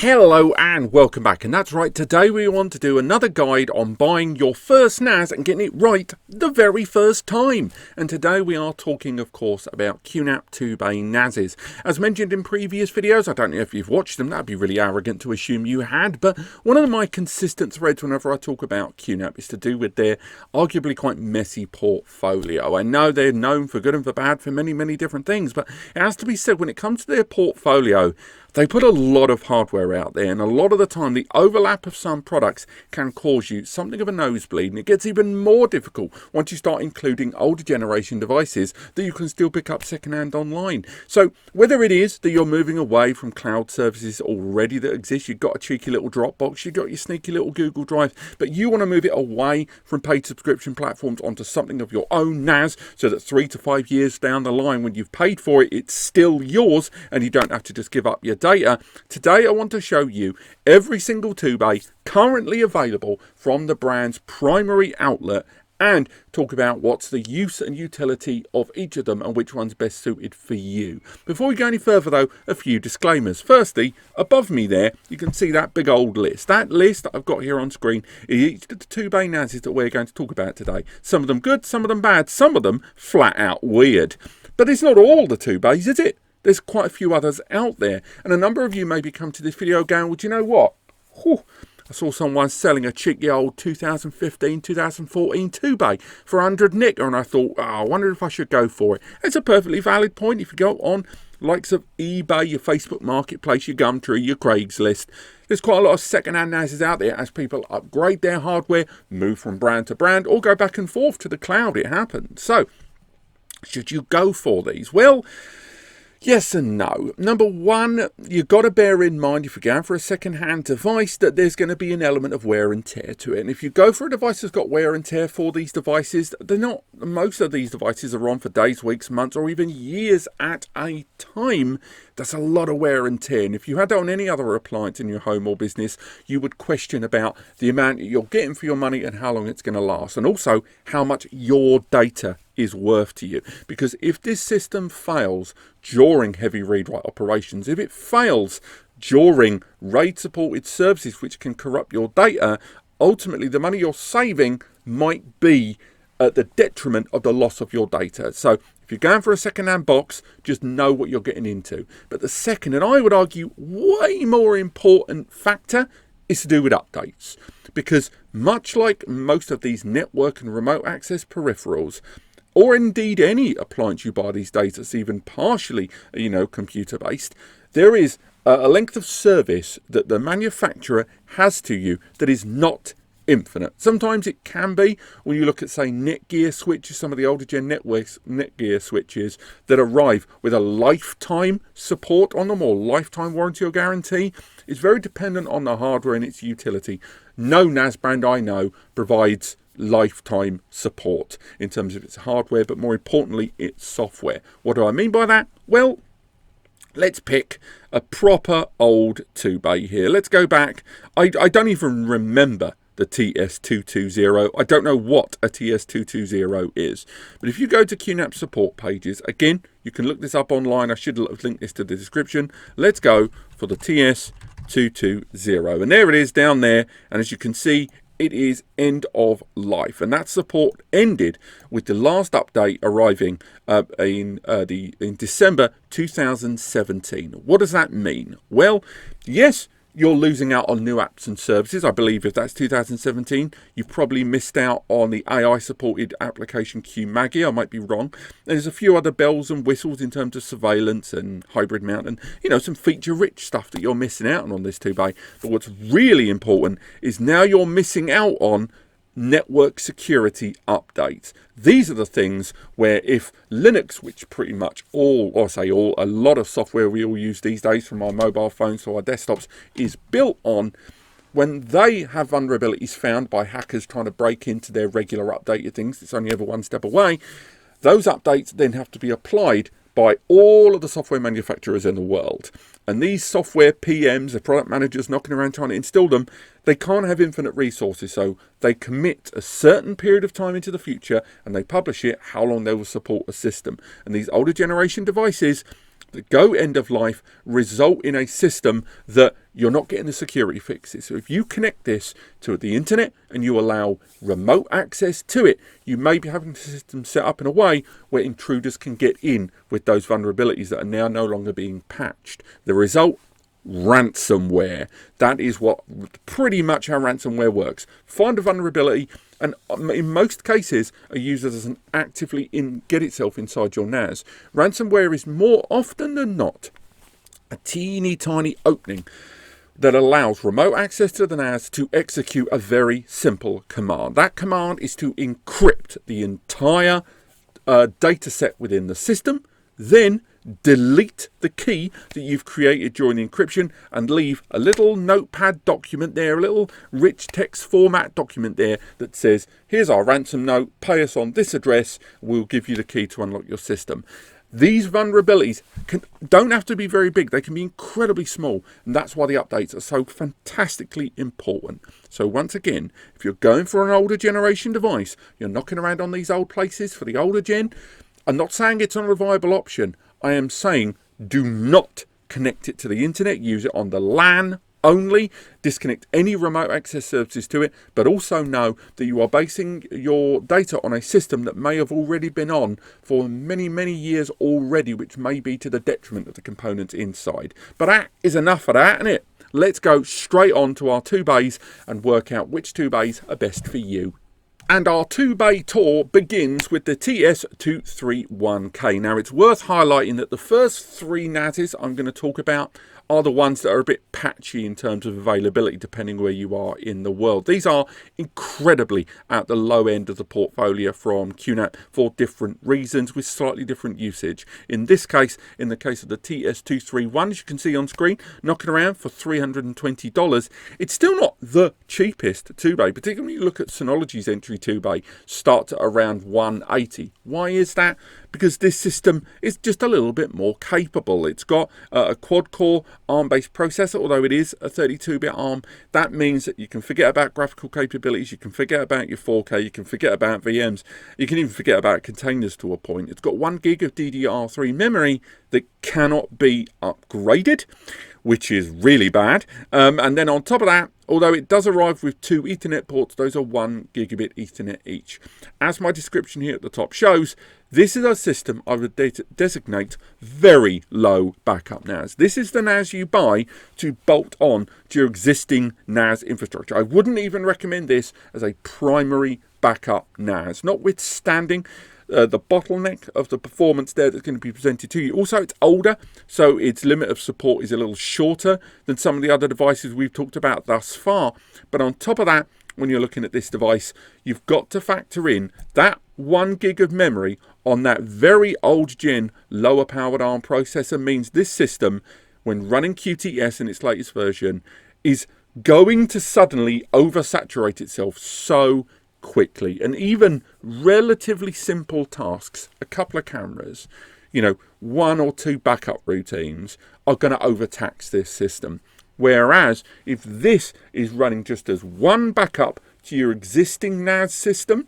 Hello and welcome back, and that's right, today we want to do another guide on buying your first NAS and getting it right the very first time. And today we are talking, of course, about QNAP 2-bay NASes. As mentioned in previous videos, I don't know if you've watched them, that'd be really arrogant to assume you had, but one of my consistent threads whenever I talk about QNAP is to do with their arguably quite messy portfolio. I know they're known for good and for bad for many different things, but it has to be said, when it comes to their portfolio, they put a lot of hardware out there, and a lot of the time the overlap of some products can cause you something of a nosebleed, and it gets even more difficult once you start including older generation devices that you can still pick up secondhand online. So whether it is that you're moving away from cloud services already that exist, you've got a cheeky little Dropbox, you've got your sneaky little Google Drive, but you want to move it away from paid subscription platforms onto something of your own NAS so that 3 to 5 years down the line when you've paid for it, it's still yours and you don't have to just give up your data. Today I want to show you every single 2-bay currently available from the brand's primary outlet and talk about what's the use and utility of each of them and which one's best suited for you. Before we go any further though, a few disclaimers. Firstly, above me there you can see that big old list. That list that I've got here on screen is each of the 2-bay NASes that we're going to talk about today. Some of them good, some of them bad, some of them flat out weird. But it's not all the 2-bays, is it? There's quite a few others out there, and a number of you maybe come to this video going, well, do you know what? I saw someone selling a cheeky old 2015, 2014 2-bay for 100 nick, and I thought, oh, I wonder if I should go for it. It's a perfectly valid point. If you go on likes of eBay, your Facebook Marketplace, your Gumtree, your Craigslist, there's quite a lot of second-hand NASes out there as people upgrade their hardware, move from brand to brand, or go back and forth to the cloud. It happens. So, should you go for these? Well, yes and no. Number one, you've got to bear in mind if you're going for a second-hand device that there's going to be an element of wear and tear to it. And if you go for a device that's got wear and tear for these devices, they're not, most of these devices are on for days, weeks, months, or even years at a time. That's a lot of wear and tear. And if you had that on any other appliance in your home or business, you would question about the amount you're getting for your money and how long it's going to last. And also how much your data is worth to you. Because if this system fails during heavy read-write operations, if it fails during RAID supported services which can corrupt your data, ultimately the money you're saving might be at the detriment of the loss of your data. So if you're going for a second-hand box, just know what you're getting into. But the second, and I would argue way more important factor, is to do with updates. Because much like most of these network and remote access peripherals, or indeed any appliance you buy these days that's even partially, computer based, there is a length of service that the manufacturer has to you that is not infinite. Sometimes it can be when you look at, say, Netgear switches, some of the older gen Netgear switches that arrive with a lifetime support on them or lifetime warranty or guarantee. It's very dependent on the hardware and its utility. No NAS brand I know provides lifetime support in terms of its hardware, but more importantly its software. What do I mean by that? Well, let's pick a proper old 2-bay here. Let's go back. I don't even remember the TS-220. I don't know what a TS-220 is. But if you go to QNAP support pages, again, you can look this up online. I should have linked this to the description. Let's go for the TS-220. And there it is down there. And as you can see, it is end of life, and that support ended with the last update arriving in December 2017. What does that mean? Well, yes, you're losing out on new apps and services. I believe if that's 2017, you probably missed out on the AI-supported application QNAP. I might be wrong. There's a few other bells and whistles in terms of surveillance and hybrid mount and, some feature-rich stuff that you're missing out on this 2-bay. But what's really important is now you're missing out on network security updates. These are the things where if Linux, which pretty much a lot of software we all use these days from our mobile phones to our desktops is built on, when they have vulnerabilities found by hackers trying to break into their regular updated things, it's only ever one step away, those updates then have to be applied by all of the software manufacturers in the world. And these software PMs, the product managers knocking around trying to install them, they can't have infinite resources. So they commit a certain period of time into the future and they publish it how long they will support a system. And these older generation devices that go end of life result in a system that you're not getting the security fixes. So if you connect this to the internet and you allow remote access to it, you may be having the system set up in a way where intruders can get in with those vulnerabilities that are now no longer being patched. The result, ransomware. That is what pretty much how ransomware works. Find a vulnerability, and in most cases a user doesn't actively get itself inside your NAS. Ransomware is more often than not a teeny tiny opening that allows remote access to the NAS to execute a very simple command. That command is to encrypt the entire data set within the system, then delete the key that you've created during the encryption and leave a little notepad document there, a little rich text format document there that says, here's our ransom note, pay us on this address, we'll give you the key to unlock your system. These vulnerabilities don't have to be very big, they can be incredibly small, and that's why the updates are so fantastically important. So once again, if you're going for an older generation device, you're knocking around on these old places for the older gen, I'm not saying it's not a viable option. I am saying do not connect it to the internet, use it on the LAN only, disconnect any remote access services to it, but also know that you are basing your data on a system that may have already been on for many, many years already, which may be to the detriment of the components inside. But that is enough of that, isn't it? Let's go straight on to our 2 bays and work out which 2 bays are best for you. And our 2-bay tour begins with the TS-231K. Now, it's worth highlighting that the first 3 NASes I'm going to talk about are the ones that are a bit patchy in terms of availability, depending where you are in the world. These are incredibly at the low end of the portfolio from QNAP for different reasons, with slightly different usage. In this case, in the case of the TS-231, as you can see on screen, knocking around for $320. It's still not the cheapest 2-bay, particularly when you look at Synology's entry 2-bay, starts at around $180. Why is that? Because this system is just a little bit more capable. It's got a quad-core ARM-based processor, although it is a 32-bit ARM. That means that you can forget about graphical capabilities, you can forget about your 4K, you can forget about VMs, you can even forget about containers to a point. It's got 1 gig of DDR3 memory that cannot be upgraded, which is really bad. And then on top of that, although it does arrive with 2 Ethernet ports, those are 1 gigabit Ethernet each. As my description here at the top shows, this is a system I would designate very low backup NAS. This is the NAS you buy to bolt on to your existing NAS infrastructure. I wouldn't even recommend this as a primary backup NAS, notwithstanding the bottleneck of the performance there that's going to be presented to you. Also, it's older, so its limit of support is a little shorter than some of the other devices we've talked about thus far. But on top of that, when you're looking at this device, you've got to factor in that 1 gig of memory on that very old gen lower powered ARM processor means this system, when running QTS in its latest version, is going to suddenly oversaturate itself so quickly. And even relatively simple tasks, a couple of cameras, 1 or 2 backup routines, are going to overtax this system. Whereas if this is running just as 1 backup to your existing NAS system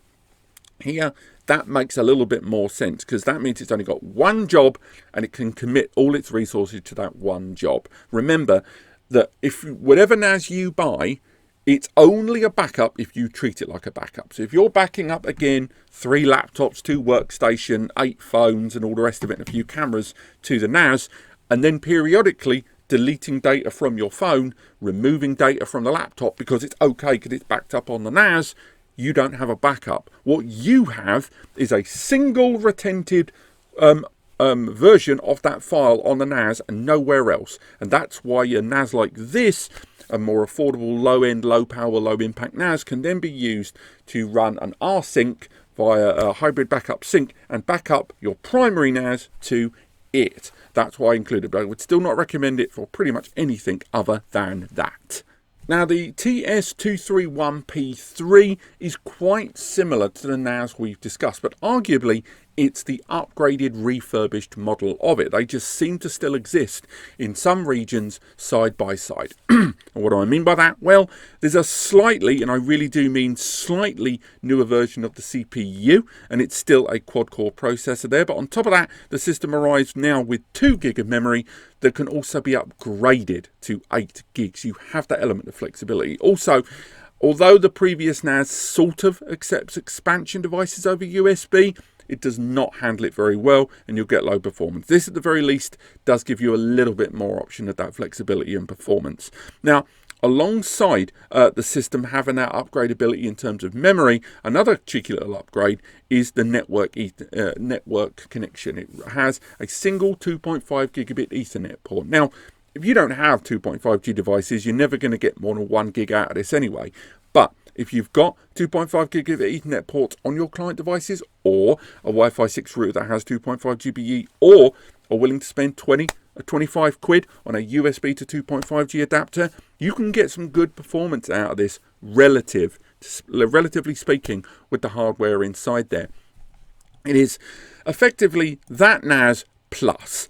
here, that makes a little bit more sense, because that means it's only got 1 job and it can commit all its resources to that 1 job. Remember that if whatever NAS you buy, it's only a backup if you treat it like a backup. So if you're backing up, again, 3 laptops, 2 workstation, 8 phones and all the rest of it, and a few cameras to the NAS, and then periodically deleting data from your phone, removing data from the laptop because it's okay because it's backed up on the NAS, you don't have a backup. What you have is a single retented version of that file on the NAS and nowhere else. And that's why a NAS like this, a more affordable, low-end, low-power, low-impact NAS, can then be used to run an rsync via a hybrid backup sync and back up your primary NAS to it. That's why I included it, but I would still not recommend it for pretty much anything other than that. Now, the TS-231P3 is quite similar to the NAS we've discussed, but arguably It's the upgraded, refurbished model of it. They just seem to still exist in some regions side by side. And what do I mean by that? Well, there's a slightly, and I really do mean slightly, newer version of the CPU, and it's still a quad-core processor there. But on top of that, the system arrives now with 2 gig of memory that can also be upgraded to 8 gigs. You have that element of flexibility. Also, although the previous NAS sort of accepts expansion devices over USB, it does not handle it very well, and you'll get low performance. This, at the very least, does give you a little bit more option of that flexibility and performance. Now, alongside the system having that upgradability in terms of memory, another cheeky little upgrade is the network connection. It has a single 2.5 gigabit Ethernet port. Now, if you don't have 2.5G devices, you're never going to get more than 1 gig out of this anyway. But if you've got 2.5 gigabit Ethernet ports on your client devices, or a Wi-Fi 6 router that has 2.5 GBE, or are willing to spend 20 or 25 quid on a USB to 2.5G adapter, you can get some good performance out of this, relatively speaking, with the hardware inside there. It is effectively that NAS plus.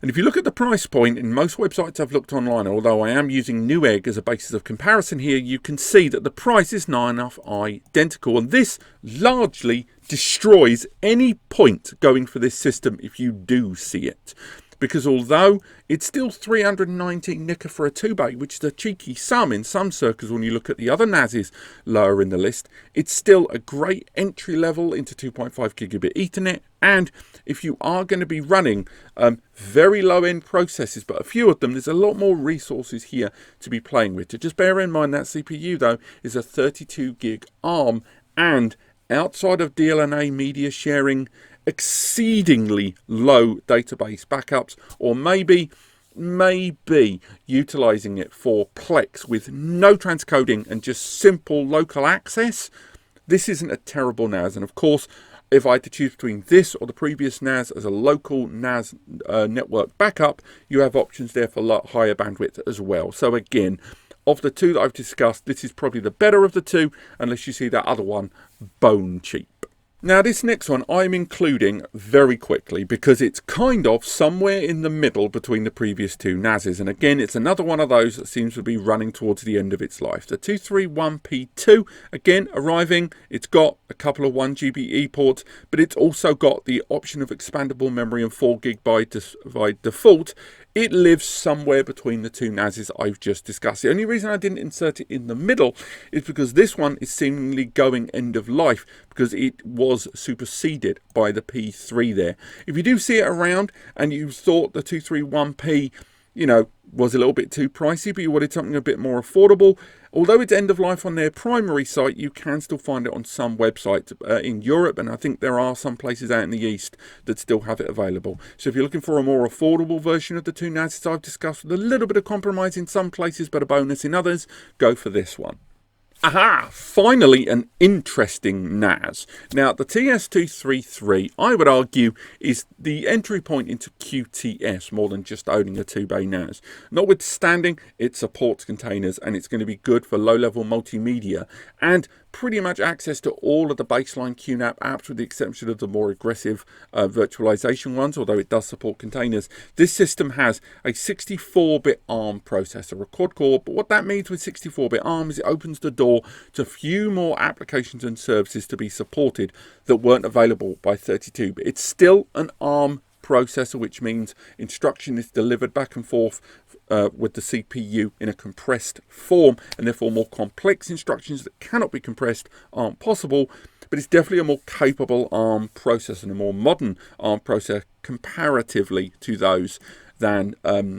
And if you look at the price point, in most websites I've looked online, although I am using Newegg as a basis of comparison here, you can see that the price is nigh enough identical. And this largely destroys any point going for this system if you do see it. Because although it's still 319 nicker for a 2-bay, which is a cheeky sum in some circles when you look at the other NASs lower in the list, it's still a great entry level into 2.5 gigabit Ethernet. And if you are going to be running very low end processes, but a few of them, there's a lot more resources here to be playing with. To just bear in mind that CPU though is a 32 gig ARM, and outside of DLNA media sharing, exceedingly low database backups, or maybe utilizing it for Plex with no transcoding and just simple local access, this isn't a terrible NAS. And of course, if I had to choose between this or the previous NAS as a local NAS network backup, you have options there for higher bandwidth as well. So again, of the two that I've discussed, this is probably the better of the two, unless you see that other one bone cheap. Now, this next one I'm including very quickly because it's kind of somewhere in the middle between the previous two NASs. And again, it's another one of those that seems to be running towards the end of its life. The 231P3, again, arriving. It's got a couple of 1 GBE ports, but it's also got the option of expandable memory and 4 gig by default. It lives somewhere between the two NASs I've just discussed. The only reason I didn't insert it in the middle is because this one is seemingly going end of life because it was superseded by the P3 there. If you do see it around and you thought the 231P, was a little bit too pricey, but you wanted something a bit more affordable, although it's end of life on their primary site, you can still find it on some websites in Europe, and I think there are some places out in the East that still have it available. So if you're looking for a more affordable version of the two NASs I've discussed with a little bit of compromise in some places but a bonus in others, go for this one. Aha! Finally, an interesting NAS. Now, the TS-233, I would argue, is the entry point into QTS more than just owning a 2-bay NAS. Notwithstanding, it supports containers and it's going to be good for low-level multimedia and pretty much access to all of the baseline QNAP apps with the exception of the more aggressive virtualization ones, although it does support containers. This system has a 64-bit ARM processor, a quad-core, but what that means with 64-bit ARM is it opens the door to a few more applications and services to be supported that weren't available by 32-bit. It's still an ARM processor, which means instruction is delivered back and forth with the CPU in a compressed form, and therefore more complex instructions that cannot be compressed aren't possible, but it's definitely a more capable ARM processor and a more modern ARM processor comparatively to those than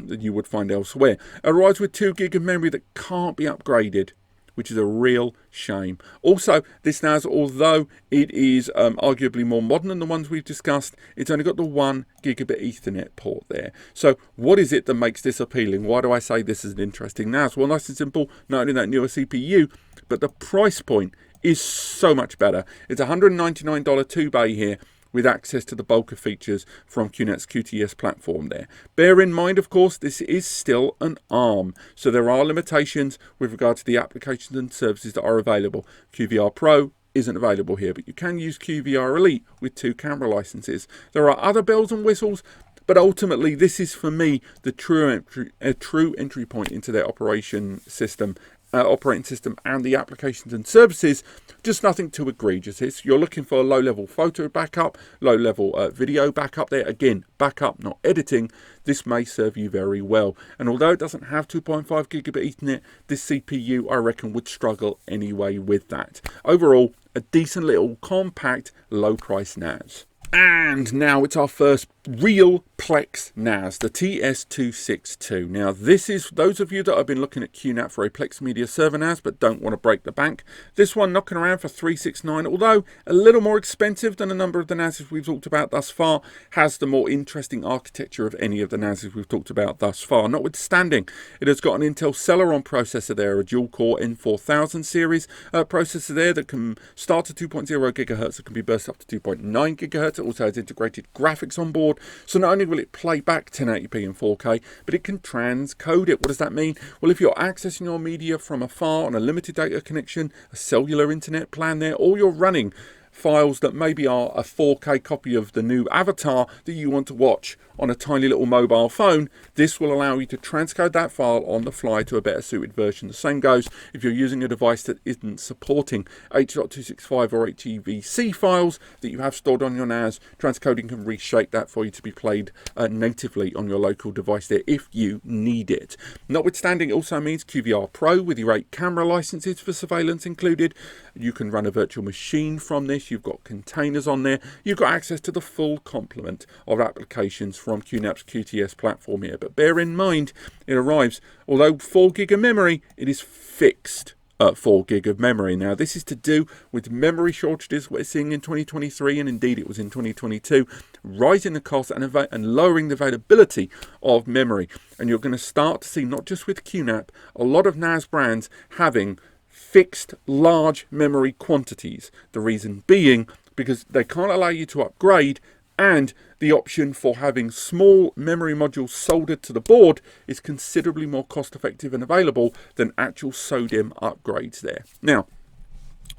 you would find elsewhere. It arrives with 2 gig of memory that can't be upgraded, which is a real shame. Also, this NAS, although it is arguably more modern than the ones we've discussed, it's only got the 1 gigabit Ethernet port there. So what is it that makes this appealing? Why do I say this is an interesting NAS? Well, nice and simple, not only that newer CPU, but the price point is so much better. It's a $199 2-bay here, with access to the bulk of features from QNAP's QTS platform there. Bear in mind, of course, this is still an ARM, so there are limitations with regard to the applications and services that are available. QVR Pro, isn't available here, but you can use QVR Elite with 2 camera licenses. There are other bells and whistles, but ultimately this is for me the true entry point into their operating system and the applications and services. Just nothing too egregious. You're looking for a low-level photo backup, low-level video backup there. Again, backup, not editing. This may serve you very well. And although it doesn't have 2.5 gigabit Ethernet, this CPU, I reckon, would struggle anyway with that. Overall, a decent little compact, low-price NAS. And now it's our first real Plex NAS, the TS-262. Now this is, those of you that have been looking at QNAP for a Plex Media server NAS but don't want to break the bank, this one knocking around for $369, although a little more expensive than a number of the NASs we've talked about thus far, has the more interesting architecture of any of the NASs we've talked about thus far. Notwithstanding, it has got an Intel Celeron processor there, a dual-core N4000 series processor there that can start at 2.0 gigahertz, it can be burst up to 2.9 gigahertz. It also has integrated graphics on board. So not only will it play back 1080p and 4K, but it can transcode it. What does that mean? Well, if you're accessing your media from afar on a limited data connection, a cellular internet plan there, or you're running files that maybe are a 4K copy of the new Avatar that you want to watch on a tiny little mobile phone, this will allow you to transcode that file on the fly to a better suited version. The same goes if you're using a device that isn't supporting H.265 or HEVC files that you have stored on your NAS. Transcoding can reshape that for you to be played natively on your local device there if you need it. Notwithstanding, it also means QVR Pro with your 8 camera licenses for surveillance included. You can run a virtual machine from this. You've got containers on there. You've got access to the full complement of applications from QNAP's QTS platform here. But bear in mind, it arrives, although 4 gig of memory, it is fixed at 4 gig of memory. Now, this is to do with memory shortages we're seeing in 2023, and indeed it was in 2022, rising the cost and lowering the availability of memory. And you're going to start to see, not just with QNAP, a lot of NAS brands having fixed large memory quantities. The reason being because they can't allow you to upgrade, and the option for having small memory modules soldered to the board is considerably more cost effective and available than actual SODIMM upgrades there. Now,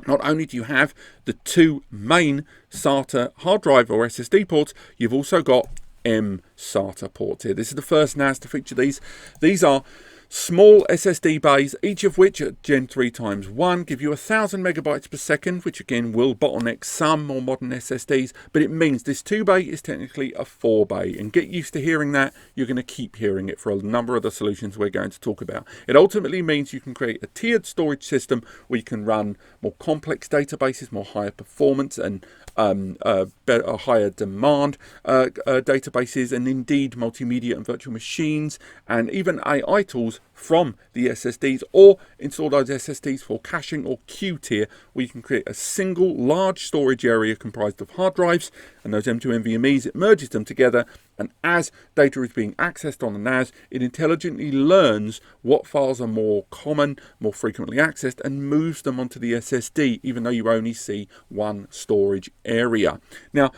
not only do you have the 2 main SATA hard drive or SSD ports, you've also got M-SATA ports here. This is the first NAS to feature these. These are small SSD bays, each of which at Gen 3 times 1 give you 1000 megabytes per second, which again will bottleneck some more modern SSDs, but it means this 2 bay is technically a 4 bay, and get used to hearing that. You're going to keep hearing it for a number of the solutions we're going to talk about. It ultimately means you can create a tiered storage system where you can run more complex databases, more higher performance and higher demand databases, and indeed multimedia and virtual machines, and even AI tools from the SSDs, or install those SSDs for caching or Q tier, where you can create a single large storage area comprised of hard drives and those M2 NVMe's. It merges them together, and as data is being accessed on the NAS, it intelligently learns what files are more common, more frequently accessed, and moves them onto the SSD, even though you only see one storage area. Now,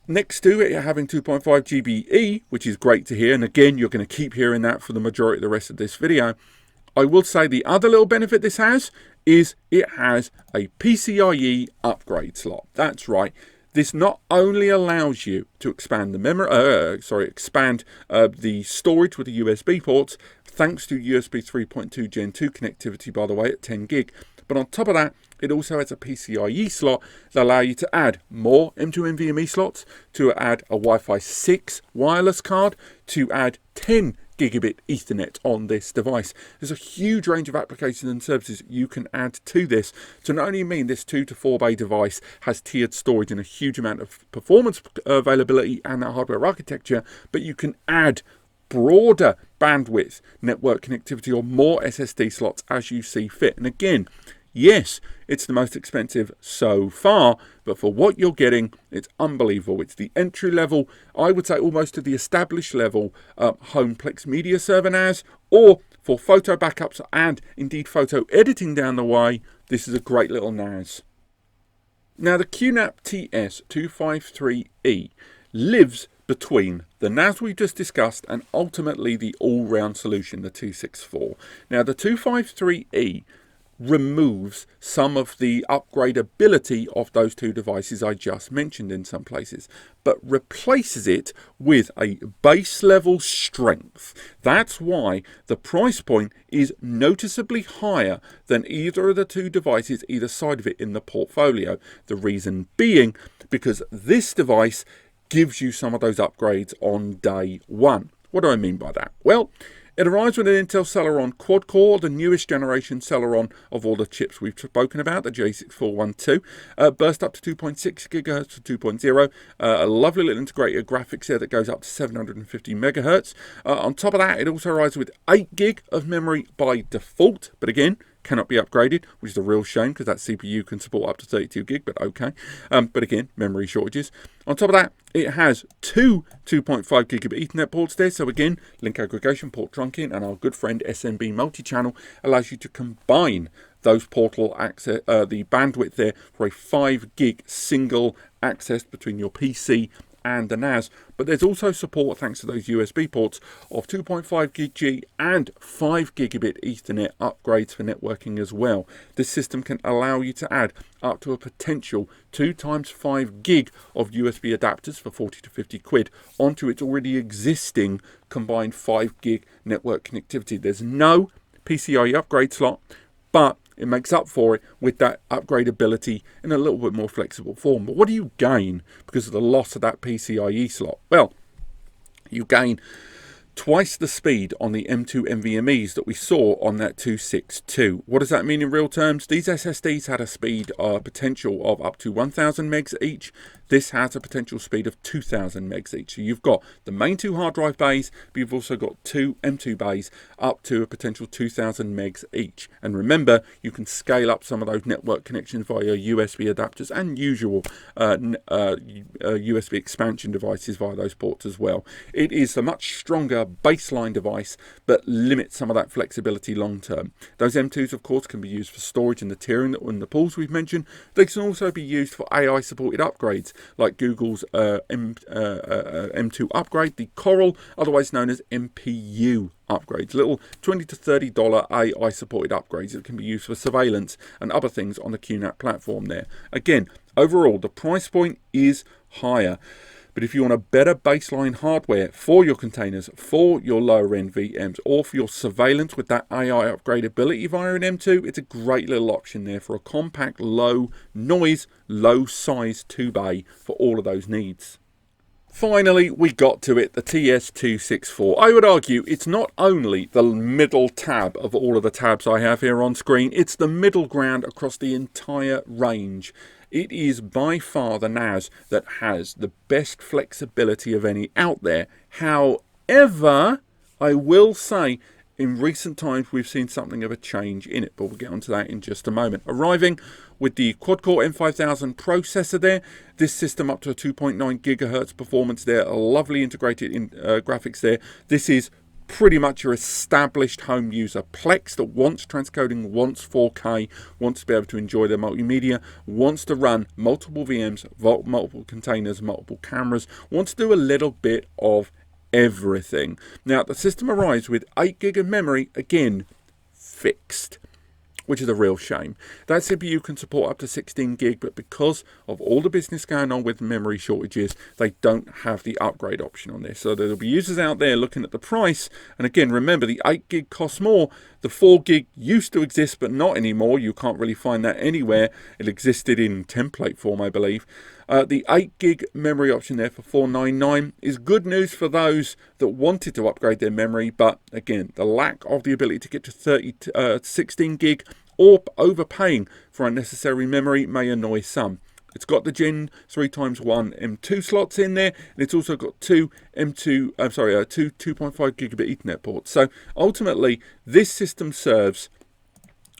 next to it, you're having 2.5 GBE, which is great to hear. And again, you're going to keep hearing that for the majority of the rest of this video. I will say the other little benefit this has is it has a PCIe upgrade slot. That's right. This not only allows you to expand the the storage with the USB ports, thanks to USB 3.2 Gen 2 connectivity, by the way, at 10 gig. But on top of that, it also has a PCIe slot that allows you to add more M2 NVMe slots, to add a Wi-Fi 6 wireless card, to add 10 gigabit Ethernet on this device. There's a huge range of applications and services you can add to this to not only mean this 2 to 4 bay device has tiered storage and a huge amount of performance availability and that hardware architecture, but you can add broader bandwidth network connectivity or more SSD slots as you see fit. And again, yes, it's the most expensive so far, but for what you're getting, it's unbelievable. It's the entry level, I would say almost to the established level, home Plex Media server NAS, or for photo backups and indeed photo editing down the way, this is a great little NAS. Now, the QNAP TS-253E lives between the NAS we just discussed and ultimately the all-round solution, the 264. Now, the 253E removes some of the upgradability of those two devices I just mentioned in some places, but replaces it with a base level strength. That's why the price point is noticeably higher than either of the two devices either side of it in the portfolio. The reason being because this device gives you some of those upgrades on day one. What do I mean by that? Well, it arrives with an Intel Celeron quad-core, the newest generation Celeron of all the chips we've spoken about, the J6412. Burst up to 2.6 GHz to 2.0. A lovely little integrated graphics there that goes up to 750 MHz. On top of that, it also arrives with 8 GB of memory by default, but again, cannot be upgraded, which is a real shame because that CPU can support up to 32 GB, but okay. But again, memory shortages. On top of that, it has two 2.5 gigabit Ethernet ports there. So again, link aggregation, port trunking, and our good friend SMB multi-channel allows you to combine those portal access, the bandwidth there for a 5 gig single access between your PC and the NAS. But there's also support, thanks to those USB ports, of 2.5 gig G and 5 gigabit Ethernet upgrades for networking as well. This system can allow you to add up to a potential 2 times 5 gig of USB adapters for 40 to 50 quid onto its already existing combined 5 gig network connectivity. There's no PCIe upgrade slot, but it makes up for it with that upgradability in a little bit more flexible form. But what do you gain because of the loss of that PCIe slot? Well, you gain twice the speed on the M2 NVMEs that we saw on that 262. What does that mean in real terms? These SSDs had a speed potential of up to 1000 megs each. This has a potential speed of 2000 megs each. So you've got the main 2 hard drive bays, but you've also got 2 M2 bays up to a potential 2000 megs each. And remember, you can scale up some of those network connections via USB adapters and usual USB expansion devices via those ports as well. It is a much stronger baseline device, but limits some of that flexibility long term. Those M2s, of course, can be used for storage in the tiering and the pools we've mentioned. They can also be used for AI supported upgrades, like Google's M2 upgrade, the Coral, otherwise known as MPU upgrades, little $20 to $30 AI supported upgrades that can be used for surveillance and other things on the QNAP platform there. Again, overall, the price point is higher. But if you want a better baseline hardware for your containers, for your lower end VMs, or for your surveillance with that AI upgradability via an M2, it's a great little option there for a compact, low noise, low size 2-bay for all of those needs. Finally, we got to it, the TS-264. I would argue it's not only the middle tab of all of the tabs I have here on screen, it's the middle ground across the entire range. It is by far the NAS that has the best flexibility of any out there. However, I will say in recent times we've seen something of a change in it, but we'll get onto that in just a moment. Arriving with the quad-core M5000 processor there, this system up to a 2.9 gigahertz performance there, a lovely integrated graphics there. This is pretty much your established home user Plex that wants transcoding, wants 4K, wants to be able to enjoy their multimedia, wants to run multiple VMs, multiple containers, multiple cameras, wants to do a little bit of everything. Now, the system arrives with 8 gig of memory, again, fixed, which is a real shame. That CPU can support up to 16 gig, but because of all the business going on with memory shortages, they don't have the upgrade option on this. So there'll be users out there looking at the price. And again, remember, the 8 gig costs more. The 4 gig used to exist, but not anymore. You can't really find that anywhere. It existed in template form, I believe. The 8 gig memory option there for $499 is good news for those that wanted to upgrade their memory, but again, the lack of the ability to get to 16 gig or overpaying for unnecessary memory may annoy some. It's got the Gen 3x1 M2 slots in there, and it's also got two 2.5 gigabit Ethernet ports. So ultimately, this system serves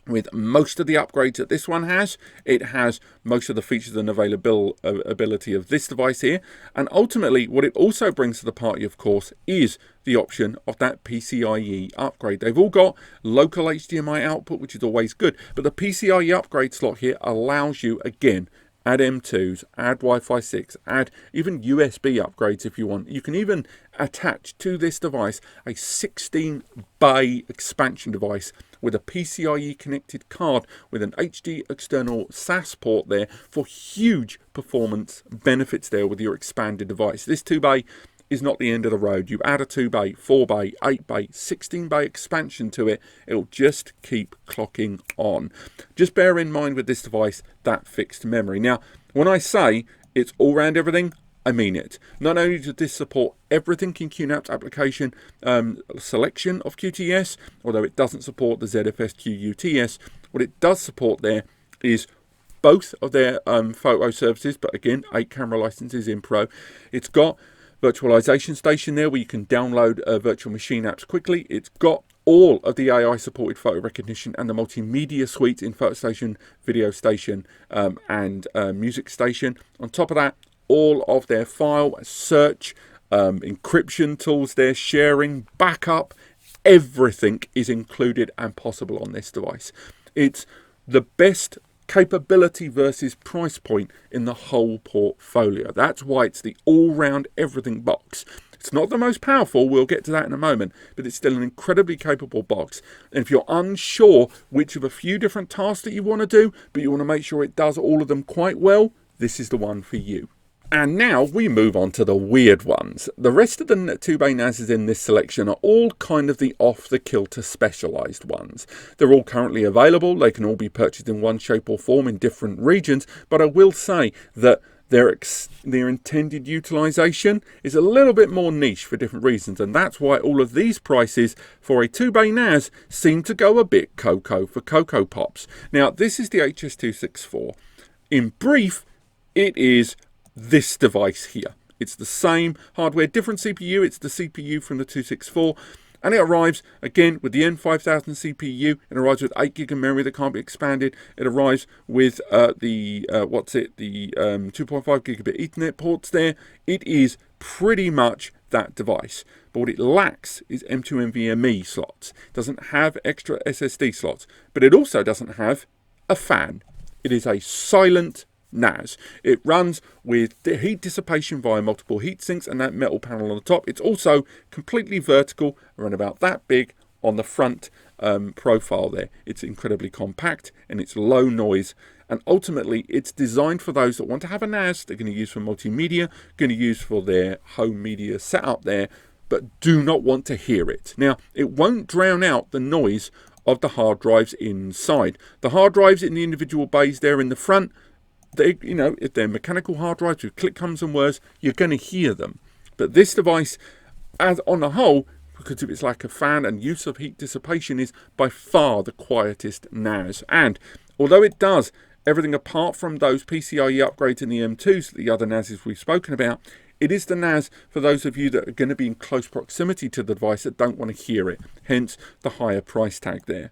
with most of the upgrades that this one has. It has most of the features and availability of this device here. And ultimately, what it also brings to the party, of course, is the option of that PCIe upgrade. They've all got local HDMI output, which is always good. But the PCIe upgrade slot here allows you, again, add M2s, add Wi-Fi 6, add even USB upgrades if you want. You can even attach to this device a 16-bay expansion device with a PCIe connected card with an HD external SAS port there for huge performance benefits there with your expanded device. This 2-bay is not the end of the road. You add a 2-bay, 4-bay, 8-bay, 16-bay expansion to it, it'll just keep clocking on. Just bear in mind with this device that fixed memory. Now, when I say it's all round everything, I mean it. Not only does this support everything in QNAP's application selection of QTS, although it doesn't support the ZFS QUTS, what it does support there is both of their photo services, but again, 8 camera licenses in Pro. It's got virtualization station there where you can download virtual machine apps quickly. It's got all of the AI supported photo recognition and the multimedia suite in Photo Station, Video Station and Music Station. On top of that, all of their file search, encryption tools there, sharing, backup, everything is included and possible on this device. It's the best capability versus price point in the whole portfolio. That's why it's the all-round everything box. It's not the most powerful, we'll get to that in a moment, but it's still an incredibly capable box. And if you're unsure which of a few different tasks that you want to do, but you want to make sure it does all of them quite well, this is the one for you. And now we move on to the weird ones. The rest of the 2-bay NASs in this selection are all kind of the off-the-kilter specialised ones. They're all currently available. They can all be purchased in one shape or form in different regions. But I will say that their intended utilisation is a little bit more niche for different reasons. And that's why all of these prices for a 2-bay NAS seem to go a bit Cocoa for Cocoa Pops. Now, this is the HS-264. In brief, it is this device here. It's the same hardware, different CPU. It's the CPU from the 264, and it arrives again with the N5000 CPU. It arrives with 8 gig of memory that can't be expanded. It arrives with the 2.5 gigabit Ethernet ports there. It is pretty much that device, but what it lacks is M2 NVMe slots. It doesn't have extra SSD slots, but it also doesn't have a fan. It is a silent NAS. It runs with the heat dissipation via multiple heat sinks and that metal panel on the top. It's also completely vertical, around about that big on the front profile there. It's incredibly compact and it's low noise, and ultimately it's designed for those that want to have a NAS they're going to use for multimedia, going to use for their home media setup there, but do not want to hear it. Now, it won't drown out the noise of the hard drives inside. The hard drives in the individual bays there in the front, they, you know, if they're mechanical hard drives with click comes and whirs, you're going to hear them. But this device, as on a whole, because of its lack of fan and use of heat dissipation, is by far the quietest NAS. And although it does everything apart from those PCIe upgrades in the M2s, the other NASs we've spoken about, it is the NAS for those of you that are going to be in close proximity to the device that don't want to hear it, hence the higher price tag there.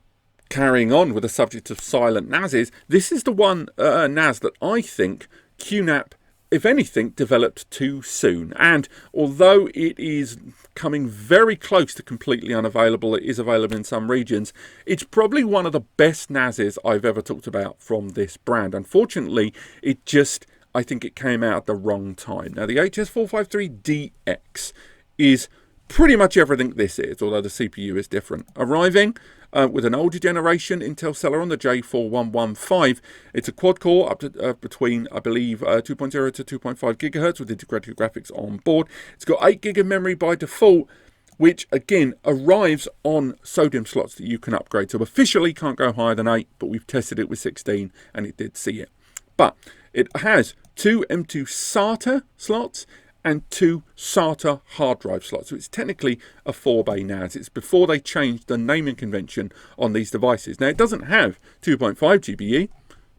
Carrying on with the subject of silent NASs, this is the one NAS that I think QNAP, if anything, developed too soon. And although it is coming very close to completely unavailable, it is available in some regions, it's probably one of the best NASs I've ever talked about from this brand. Unfortunately, I think it came out at the wrong time. Now, the HS-453DX is pretty much everything this is, although the CPU is different. Arriving with an older generation Intel Celeron, the J4115. It's a quad core up to between, I believe, 2.0 to 2.5 gigahertz with integrated graphics on board. It's got 8 gig of memory by default, which again arrives on sodium slots that you can upgrade. So officially can't go higher than 8, but we've tested it with 16 and it did see it. But it has 2 M2 SATA slots and 2 SATA hard drive slots. So it's technically a 4-bay NAS. It's before they changed the naming convention on these devices. Now, it doesn't have 2.5 GBE,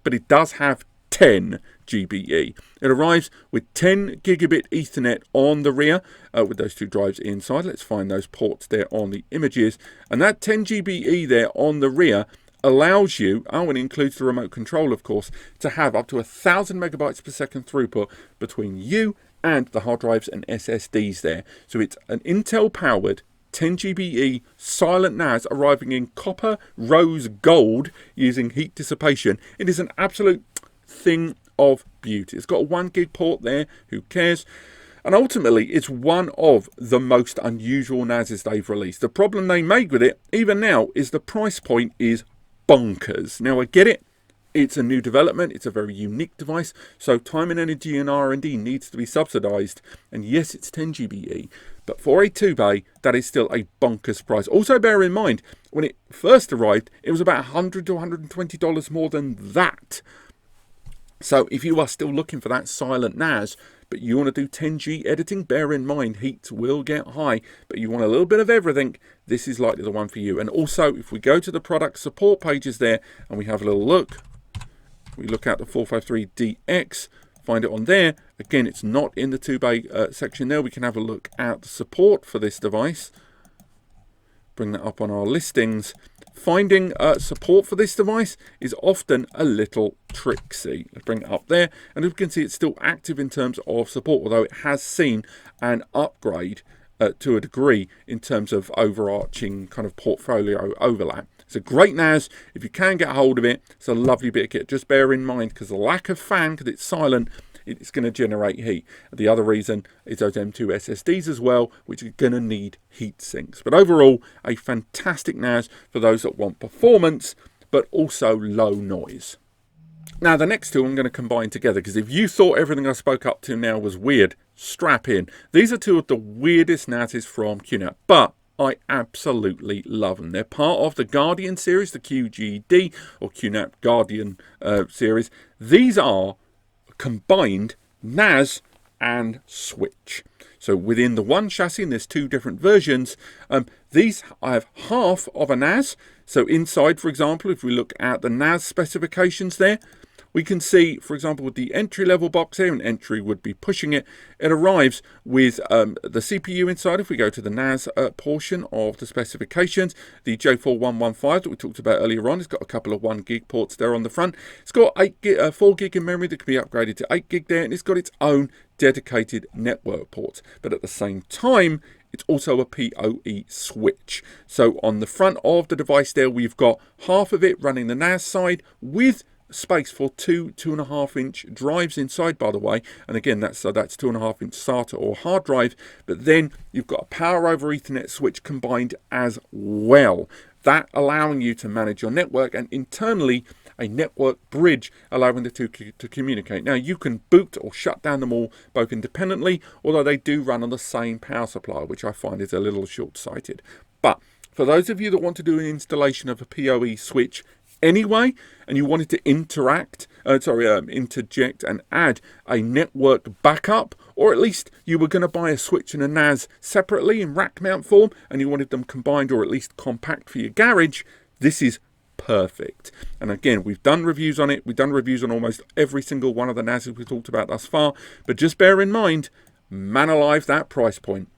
but it does have 10 GBE. It arrives with 10 gigabit Ethernet on the rear with those 2 drives inside. Let's find those ports there on the images. And that 10 GBE there on the rear allows you, and includes the remote control, of course, to have up to 1,000 megabytes per second throughput between you and the hard drives and SSDs there. So it's an Intel powered 10 GBE silent NAS arriving in copper rose gold using heat dissipation. It is an absolute thing of beauty. It's got a 1 gig port there, who cares? And ultimately, it's one of the most unusual NASs they've released. The problem they made with it, even now, is the price point is bonkers. Now, I get it. It's a new development. It's a very unique device. So time and energy and R&D needs to be subsidized. And yes, it's 10 GBE. But for a 2-bay, that is still a bonkers price. Also, bear in mind, when it first arrived, it was about $100 to $120 more than that. So if you are still looking for that silent NAS, but you want to do 10G editing, bear in mind heats will get high, but you want a little bit of everything, this is likely the one for you. And also, if we go to the product support pages there and we have a little look, we look at the 453DX, find it on there. Again, it's not in the 2-bay section there. We can have a look at the support for this device. Bring that up on our listings. Finding support for this device is often a little tricksy. Let's bring it up there, and as we can see, it's still active in terms of support, although it has seen an upgrade to a degree in terms of overarching kind of portfolio overlap. It's a great NAS. If you can get a hold of it, it's a lovely bit of kit. Just bear in mind, because the lack of fan, because it's silent, it's going to generate heat. The other reason is those M2 SSDs as well, which are going to need heat sinks. But overall, a fantastic NAS for those that want performance, but also low noise. Now, the next two I'm going to combine together, because if you thought everything I spoke up to now was weird, strap in. These are two of the weirdest NASs from QNAP, but I absolutely love them. They're part of the Guardian series, the QGD, or QNAP Guardian series. These are combined NAS and Switch. So within the one chassis, and there's two different versions, these I have half of a NAS. So inside, for example, if we look at the NAS specifications there, we can see, for example, with the entry-level box here, and entry would be pushing it, it arrives with the CPU inside. If we go to the NAS portion of the specifications, the J4115 that we talked about earlier on, it's got a couple of 1 gig ports there on the front. It's got 4 gig in memory that can be upgraded to 8 gig there, and it's got its own dedicated network ports. But at the same time, it's also a PoE switch. So on the front of the device there, we've got half of it running the NAS side with space for 2.5-inch drives inside, by the way, and again that's 2.5-inch SATA or hard drive. But then you've got a power over Ethernet switch combined as well, that allowing you to manage your network, and internally a network bridge allowing the two to communicate. Now, you can boot or shut down them all both independently, although they do run on the same power supply, which I find is a little short-sighted. But for those of you that want to do an installation of a PoE switch anyway, and you wanted to interject and add a network backup, or at least you were going to buy a switch and a NAS separately in rack mount form, and you wanted them combined or at least compact for your garage, this is perfect. And again, we've done reviews on it. We've done reviews on almost every single one of the NASs we've talked about thus far, but just bear in mind, man alive, that price point.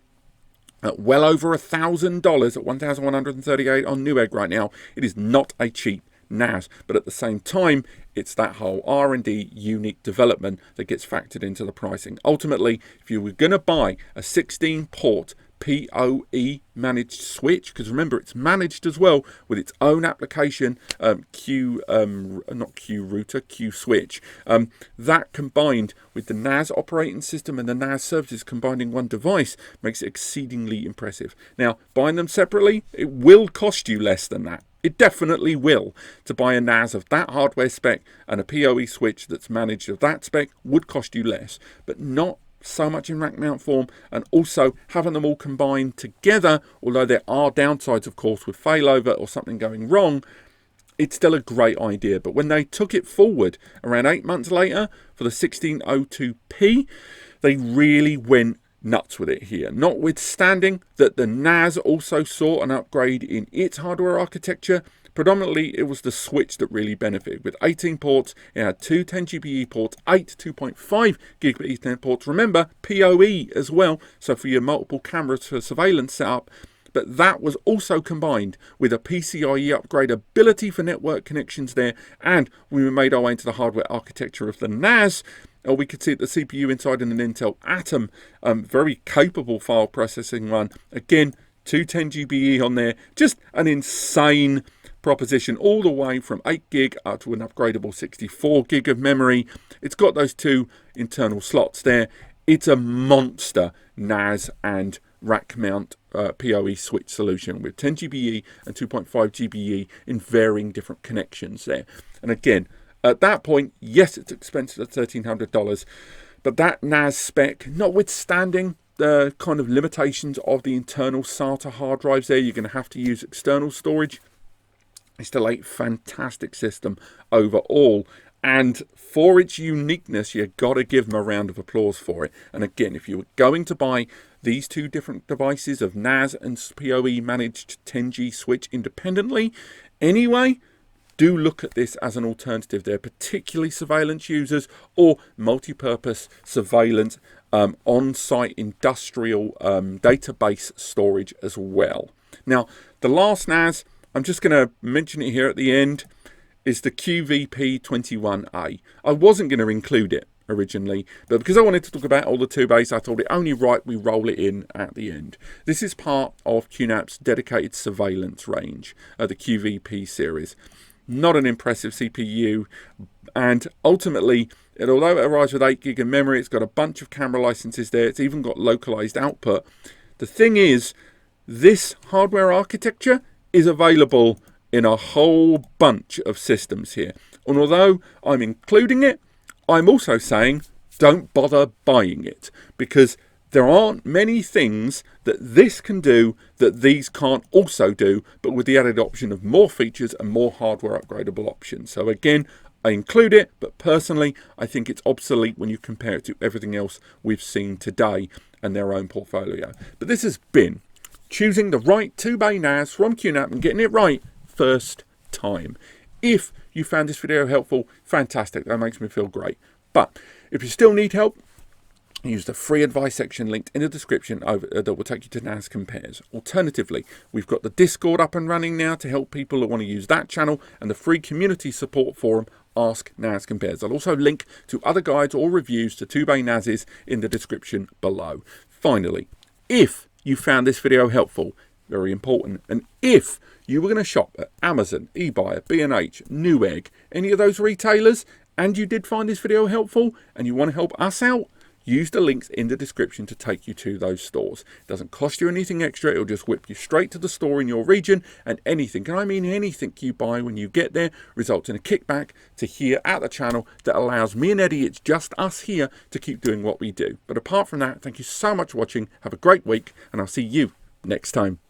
At well over $1,000 at $1,138 on Newegg right now, it is not a cheap NAS, but at the same time, it's that whole R&D unique development that gets factored into the pricing. Ultimately, if you were going to buy a 16-port PoE managed switch, because remember it's managed as well with its own application, Q switch, that combined with the NAS operating system and the NAS services combined in one device makes it exceedingly impressive. Now, buying them separately, it will cost you less than that. It definitely will. To buy a NAS of that hardware spec and a PoE switch that's managed of that spec would cost you less, but not so much in rack mount form. And also having them all combined together, although there are downsides of course with failover or something going wrong, it's still a great idea. But when they took it forward around 8 months later for the 1602P, they really went nuts with it here, notwithstanding that the NAS also saw an upgrade in its hardware architecture. Predominantly, it was the switch that really benefited. With 18 ports, it had two 10 GBE ports, 8 2.5 gigabit Ethernet ports. Remember, PoE as well, so for your multiple cameras for surveillance setup. But that was also combined with a PCIe upgrade ability for network connections there. And we made our way into the hardware architecture of the NAS. We could see the CPU inside in an Intel Atom, very capable file processing one. Again, two 10 GBE on there, just an insane proposition, all the way from 8 gig up to an upgradable 64 gig of memory. It's got those 2 internal slots there. It's a monster NAS and rack mount PoE switch solution with 10 GBE and 2.5 GBE in varying different connections there. And again, at that point, yes, it's expensive at $1,300, but that NAS spec, notwithstanding the kind of limitations of the internal SATA hard drives there, you're going to have to use external storage. It's still a fantastic system overall. And for its uniqueness, you've got to give them a round of applause for it. And again, if you were going to buy these 2 different devices of NAS and PoE managed 10G switch independently, anyway, do look at this as an alternative there, particularly surveillance users or multi-purpose surveillance, on-site industrial database storage as well. Now, the last NAS, I'm just going to mention it here at the end, is the QVP21A. I wasn't going to include it originally, but because I wanted to talk about all the 2 bays, I thought it only right we roll it in at the end. This is part of QNAP's dedicated surveillance range, the QVP series. Not an impressive CPU, and ultimately, although it arrives with 8 gig of memory, it's got a bunch of camera licenses there, it's even got localized output. The thing is, this hardware architecture is available in a whole bunch of systems here. And although I'm including it, I'm also saying don't bother buying it, because there aren't many things that this can do that these can't also do, but with the added option of more features and more hardware upgradable options. So again, I include it, but personally, I think it's obsolete when you compare it to everything else we've seen today and their own portfolio. But this has been choosing the right 2-bay NAS from QNAP and getting it right first time. If you found this video helpful, fantastic, that makes me feel great. But if you still need help, use the free advice section linked in the description that will take you to NAS Compares. Alternatively, we've got the Discord up and running now to help people that want to use that channel, and the free community support forum, Ask NAS Compares. I'll also link to other guides or reviews to 2-bay NASes in the description below. Finally, if you found this video helpful, very important, and if you were going to shop at Amazon, eBay, B&H, Newegg, any of those retailers, and you did find this video helpful and you want to help us out, use the links in the description to take you to those stores. It doesn't cost you anything extra. It'll just whip you straight to the store in your region, and anything, and I mean anything you buy when you get there, results in a kickback to here at the channel that allows me and Eddie, it's just us here, to keep doing what we do. But apart from that, thank you so much for watching. Have a great week, and I'll see you next time.